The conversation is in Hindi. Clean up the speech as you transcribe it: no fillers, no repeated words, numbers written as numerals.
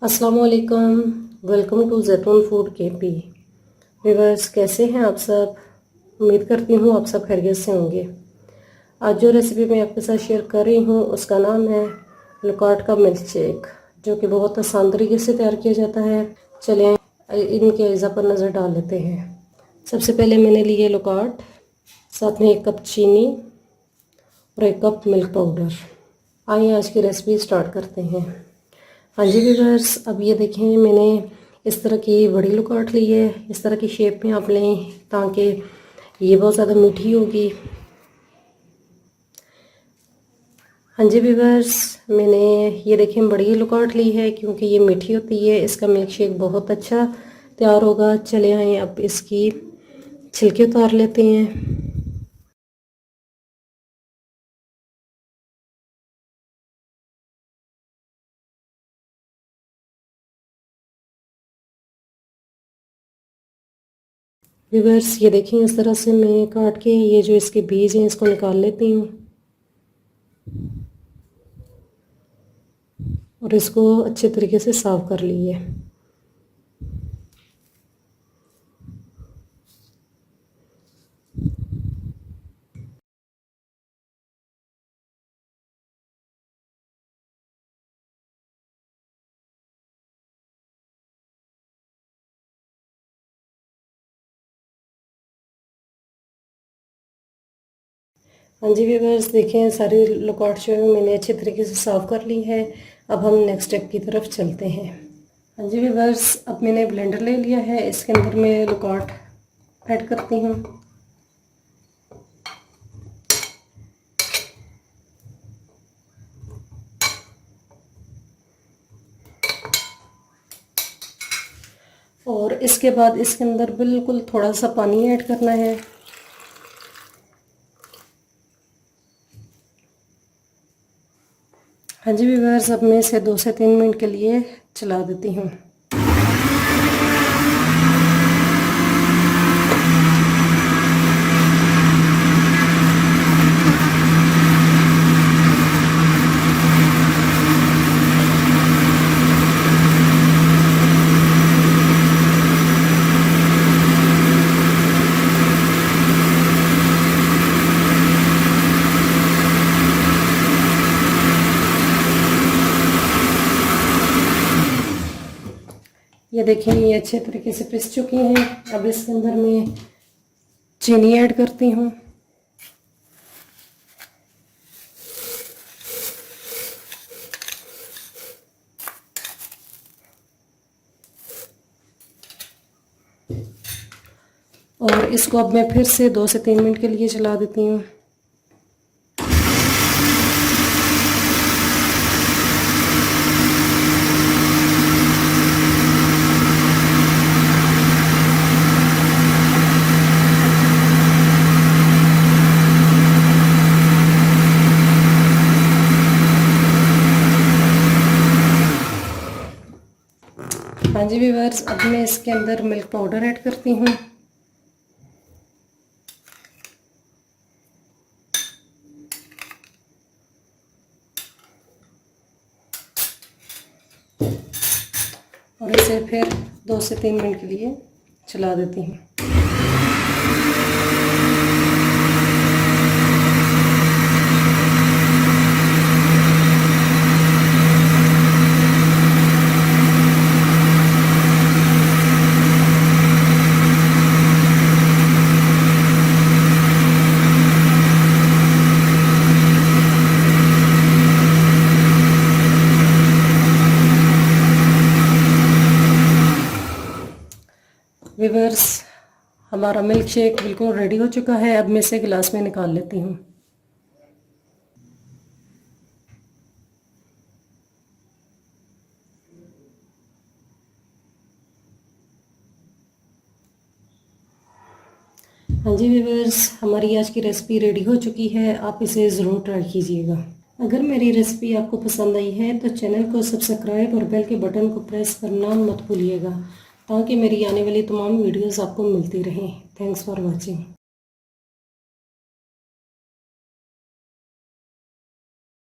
अस्सलामुअलैकुम। वेलकम टू जैतून फूड केपी। व्यूअर्स, कैसे हैं आप सब? उम्मीद करती हूँ आप सब खैरियत से होंगे। आज जो रेसिपी मैं आपके साथ शेयर कर रही हूँ उसका नाम है लोकार्ट का मिल्क शेक, जो कि बहुत आसान तरीके से तैयार किया जाता है। चलें इनके अज्जा पर नज़र डाल लेते हैं। सबसे पहले मैंने लिए लोकार्ट, साथ में 1 कप चीनी और 1 कप मिल्क पाउडर। आइए आज की रेसिपी स्टार्ट करते हैं। हाँ जी व्यूअर्स, अब ये देखें, मैंने इस तरह की बड़ी लोकार्ट ली है। इस तरह की शेप में आप लें ताकि ये बहुत ज़्यादा मीठी होगी। हाँ जी व्यूअर्स, मैंने ये देखें बड़ी लोकार्ट ली है क्योंकि ये मीठी होती है। इसका मिल्क शेक बहुत अच्छा तैयार होगा। चले आए अब इसकी छिलके उतार लेते हैं। व्यूअर्स, ये देखें इस तरह से मैं काट के ये जो इसके बीज हैं इसको निकाल लेती हूँ और इसको अच्छे तरीके से साफ़ कर लिए। हाँ जी व्यूअर्स, देखें सारी लोकार्ट जो है मैंने अच्छे तरीके से साफ़ कर ली है। अब हम नेक्स्ट स्टेप की तरफ चलते हैं। हाँ जी व्यूअर्स, अब मैंने ब्लेंडर ले लिया है। इसके अंदर मैं लोकार्ट ऐड करती हूँ। और इसके बाद इसके अंदर बिल्कुल थोड़ा सा पानी ऐड करना है। हाँ जी व्यूअर्स, अब मैं इसे 2 से 3 मिनट के लिए चला देती हूँ। ये देखें, ये अच्छे तरीके से पिस चुकी हैं। अब इसके अंदर मैं चीनी ऐड करती हूँ। और इसको अब मैं फिर से 2 से 3 मिनट के लिए चला देती हूँ। हाँ जी व्यूअर्स, अब मैं इसके अंदर मिल्क पाउडर ऐड करती हूँ। और इसे फिर 2 से 3 मिनट के लिए चला देती हूँ। व्यूअर्स, हमारा मिल्क शेक बिल्कुल रेडी हो चुका है। अब मैं इसे गिलास में निकाल लेती हूँ। हाँ जी व्यूअर्स, हमारी आज की रेसिपी रेडी हो चुकी है। आप इसे ज़रूर ट्राई कीजिएगा। अगर मेरी रेसिपी आपको पसंद आई है तो चैनल को सब्सक्राइब और बेल के बटन को प्रेस करना मत भूलिएगा ताकि मेरी आने वाली तमाम वीडियोस आपको मिलती रहें। Thanks for watching.